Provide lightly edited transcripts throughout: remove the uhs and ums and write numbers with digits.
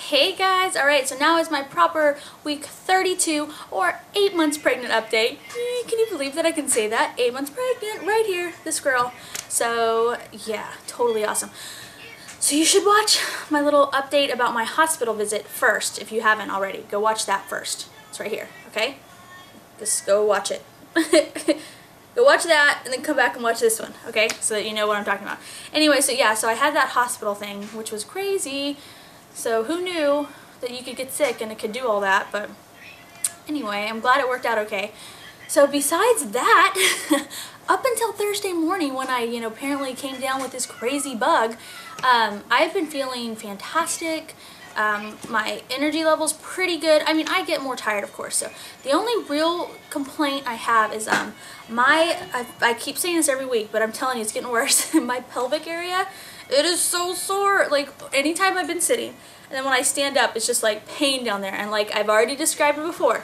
Hey guys, alright, so now is my proper week 32 or 8 months pregnant update. Can you believe that I can say that? 8 months pregnant, right here, this girl. So yeah, totally awesome. So you should watch my little update about my hospital visit first if you haven't already. Go watch that first. It's right here, okay? Just go watch it. Go watch that and then come back and watch this one, okay? So that you know what I'm talking about. Anyway, so yeah, so I had that hospital thing, which was crazy. So who knew that you could get sick and it could do all that, but anyway, I'm glad it worked out okay. So besides that, up until Thursday morning when I, apparently came down with this crazy bug, I've been feeling fantastic. My energy level's pretty good. I mean, I get more tired, of course. So the only real complaint I have is I keep saying this every week, but I'm telling you, it's getting worse. My pelvic area, it is so sore. Like anytime I've been sitting, and then when I stand up, it's just like pain down there. And like I've already described it before,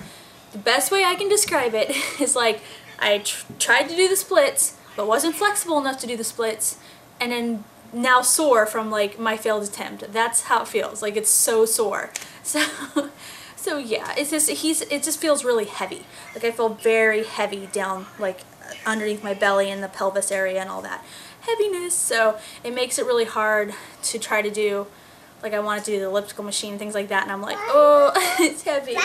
the best way I can describe it is like I tried to do the splits, but wasn't flexible enough to do the splits, and then now sore from like my failed attempt. That's how it feels. Like it's so sore. So yeah, it's just it just feels really heavy. Like I feel very heavy down like underneath my belly and the pelvis area and all that heaviness. So it makes it really hard to try to do, like I wanted to do the elliptical machine and things like that, and I'm like, oh, it's heavy.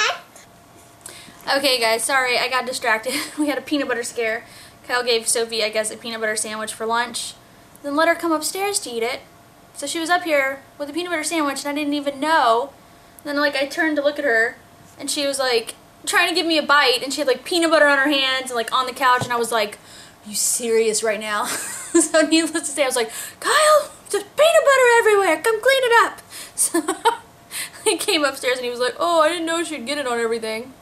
Okay guys, sorry, I got distracted. We had a peanut butter scare. Kyle gave Sophie, I guess, a peanut butter sandwich for lunch, then let her come upstairs to eat it. So she was up here with a peanut butter sandwich and I didn't even know. And then like I turned to look at her and she was like trying to give me a bite and she had like peanut butter on her hands and like on the couch, and I was like, are you serious right now? So needless to say, I was like, Kyle, there's peanut butter everywhere, come clean it up. So I came upstairs and he was like, oh, I didn't know she'd get it on everything.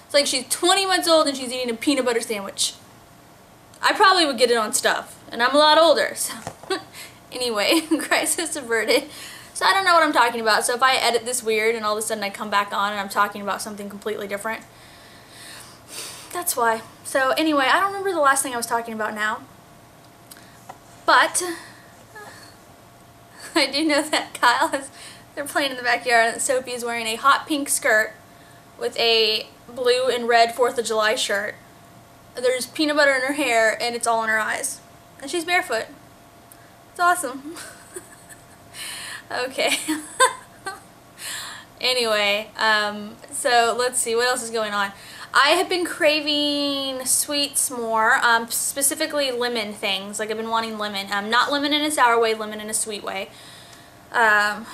It's like she's 20 months old and she's eating a peanut butter sandwich. I probably would get it on stuff, and I'm a lot older, so anyway, crisis averted. So I don't know what I'm talking about, so if I edit this weird and all of a sudden I come back on and I'm talking about something completely different, that's why. So anyway, I don't remember the last thing I was talking about now, but I do know that they're playing in the backyard and Sophie is wearing a hot pink skirt with a blue and red 4th of July shirt. There's peanut butter in her hair and it's all in her eyes. And she's barefoot. It's awesome. Okay. Anyway, so let's see, what else is going on? I have been craving sweets more, specifically lemon things. Like I've been wanting lemon. Not lemon in a sour way, lemon in a sweet way. I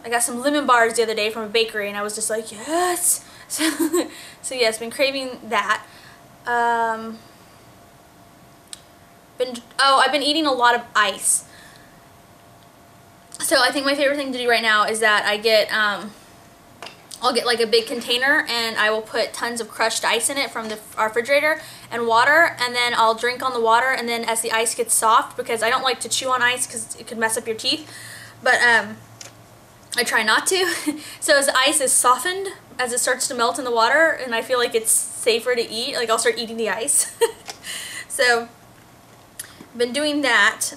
got some lemon bars the other day from a bakery and I was just like, yes! So yes, been craving that. I've been eating a lot of ice. So I think my favorite thing to do right now is that I get, I'll get like a big container and I will put tons of crushed ice in it from our refrigerator and water, and then I'll drink on the water, and then as the ice gets soft, because I don't like to chew on ice because it could mess up your teeth, but I try not to. So as the ice is softened, as it starts to melt in the water, and I feel like it's safer to eat, like I'll start eating the ice. So I've been doing that.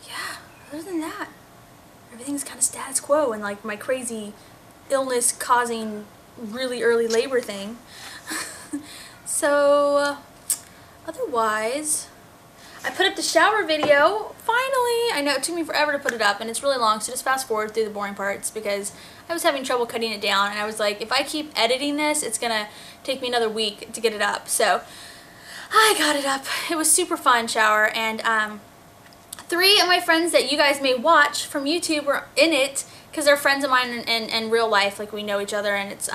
Yeah, other than that, everything's kind of status quo, and like my crazy illness causing really early labor thing. So otherwise, I put up the shower video, finally! I know it took me forever to put it up and it's really long, so just fast forward through the boring parts because I was having trouble cutting it down, and I was like, if I keep editing this, it's gonna take me another week to get it up. So I got it up. It was super fun shower, and 3 of my friends that you guys may watch from YouTube were in it because they're friends of mine in real life, like we know each other, and it's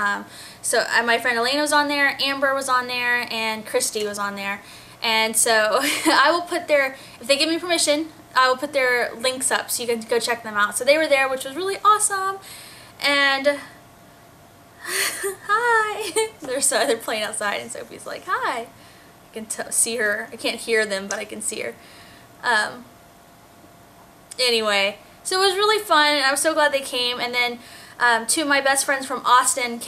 so my friend Elena was on there, Amber was on there, and Christy was on there. And so I will put their, if they give me permission, I will put their links up so you can go check them out. So they were there, which was really awesome. And hi. They're playing outside and Sophie's like, hi. I can see her. I can't hear them, but I can see her. Anyway, so it was really fun, and I was so glad they came. And then 2 of my best friends from Austin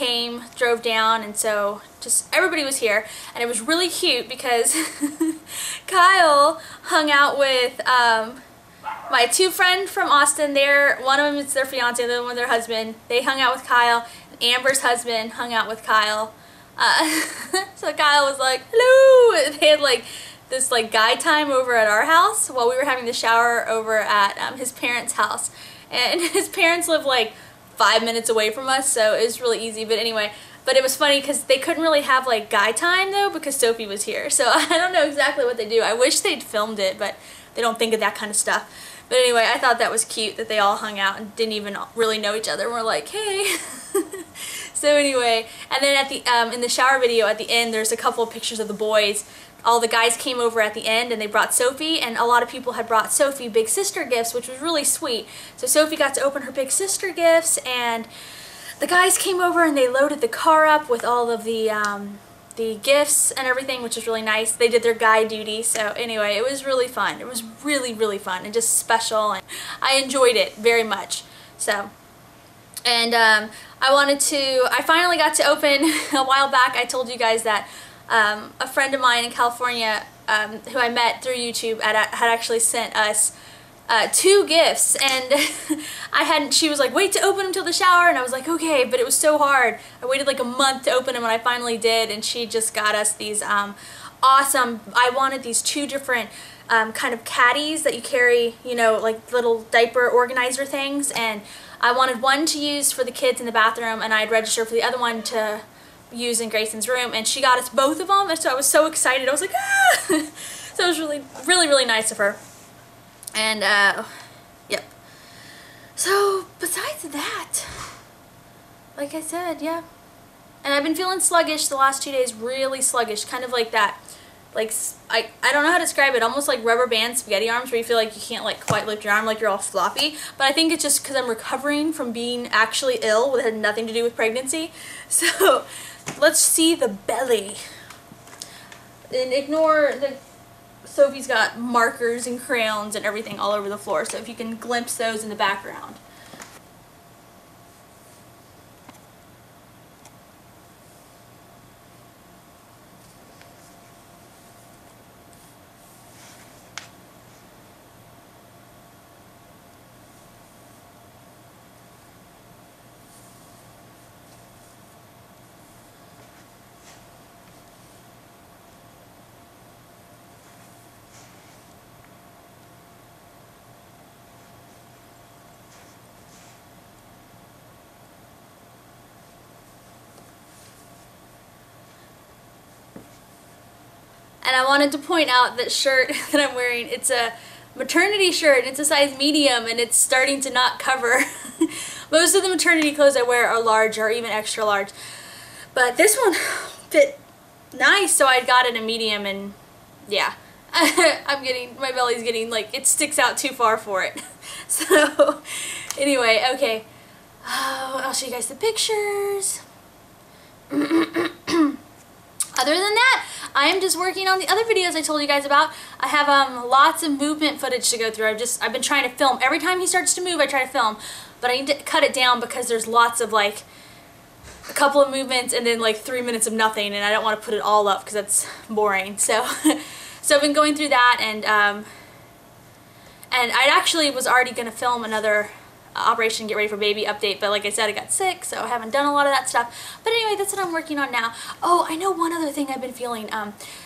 drove down, and so just everybody was here, and it was really cute because Kyle hung out with my two friends from Austin, one of them is their fiance, the other one their husband. They hung out with Kyle. Amber's husband hung out with Kyle. So Kyle was like, hello! They had like this like guy time over at our house while we were having the shower over at his parents' house. And his parents live like 5 minutes away from us, so it was really easy. But anyway, but it was funny because they couldn't really have like guy time though because Sophie was here. So I don't know exactly what they do. I wish they'd filmed it, but they don't think of that kind of stuff. But anyway, I thought that was cute that they all hung out and didn't even really know each other. And we're like, hey. So anyway, and then at the in the shower video at the end, there's a couple of pictures of the boys. All the guys came over at the end and they brought Sophie, and a lot of people had brought Sophie big sister gifts, which was really sweet. So Sophie got to open her big sister gifts, and the guys came over and they loaded the car up with all of the gifts and everything, which was really nice. They did their guy duty. So anyway, it was really fun. It was really, really fun and just special, and I enjoyed it very much. So, and I finally got to open a while back. I told you guys that a friend of mine in California who I met through YouTube had actually sent us 2 gifts, and she was like, wait to open them till the shower, and I was like, okay, but it was so hard. I waited like a month to open them, and I finally did, and she just got us these awesome, I wanted these 2 different kind of caddies that you carry, you know, like little diaper organizer things, and I wanted one to use for the kids in the bathroom, and I'd registered for the other one to use in Grayson's room, and she got us both of them, and so I was so excited. I was like, ah! So it was really, really, really nice of her. And, yep. So, besides that, like I said, yeah. And I've been feeling sluggish the last 2 days, really sluggish, kind of like that. Like, I don't know how to describe it, almost like rubber band spaghetti arms where you feel like you can't like quite lift your arm, like you're all floppy. But I think it's just because I'm recovering from being actually ill, that had nothing to do with pregnancy. So, let's see the belly. And ignore the... Sophie's got markers and crayons and everything all over the floor, so if you can glimpse those in the background. And I wanted to point out that shirt that I'm wearing. It's a maternity shirt. It's a size medium, and it's starting to not cover. Most of the maternity clothes I wear are large or even extra large. But this one fit nice, so I got it in a medium, and yeah. My belly's getting, like, it sticks out too far for it. So, anyway, okay. I'll show you guys the pictures. Other than that, I am just working on the other videos I told you guys about. I have lots of movement footage to go through. I've been trying to film. Every time he starts to move, I try to film. But I need to cut it down because there's lots of like a couple of movements and then like 3 minutes of nothing, and I don't want to put it all up because that's boring. So, so I've been going through that, and I actually was already going to film another Operation Get Ready for Baby update, but like I said, I got sick, so I haven't done a lot of that stuff. But anyway, that's what I'm working on now. Oh, I know one other thing I've been feeling.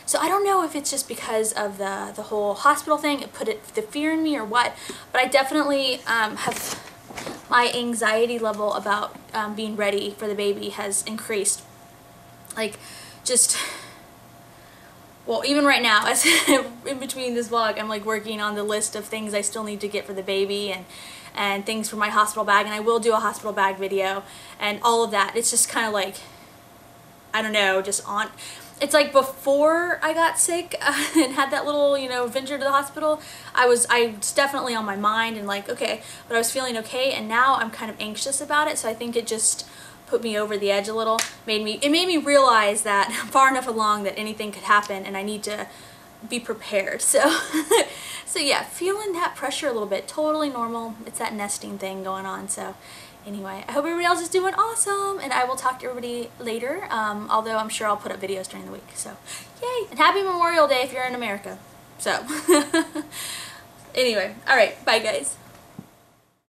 So I don't know if it's just because of the whole hospital thing, it put the fear in me or what, but I definitely have, my anxiety level about being ready for the baby has increased. Like, just, well, even right now, as in between this vlog, I'm like working on the list of things I still need to get for the baby, and things for my hospital bag, and I will do a hospital bag video and all of that. It's just kind of like, I don't know, just on, it's like before I got sick and had that little, you know, venture to the hospital, I was definitely on my mind and like, okay, but I was feeling okay, and now I'm kind of anxious about it, so I think it just put me over the edge a little. It made me realize that I'm far enough along that anything could happen and I need to be prepared. So so yeah, feeling that pressure a little bit, totally normal. It's that nesting thing going on. So anyway, I hope everybody else is doing awesome, and I will talk to everybody later, although I'm sure I'll put up videos during the week. So yay, and happy Memorial Day if you're in America. So Anyway, alright, bye guys.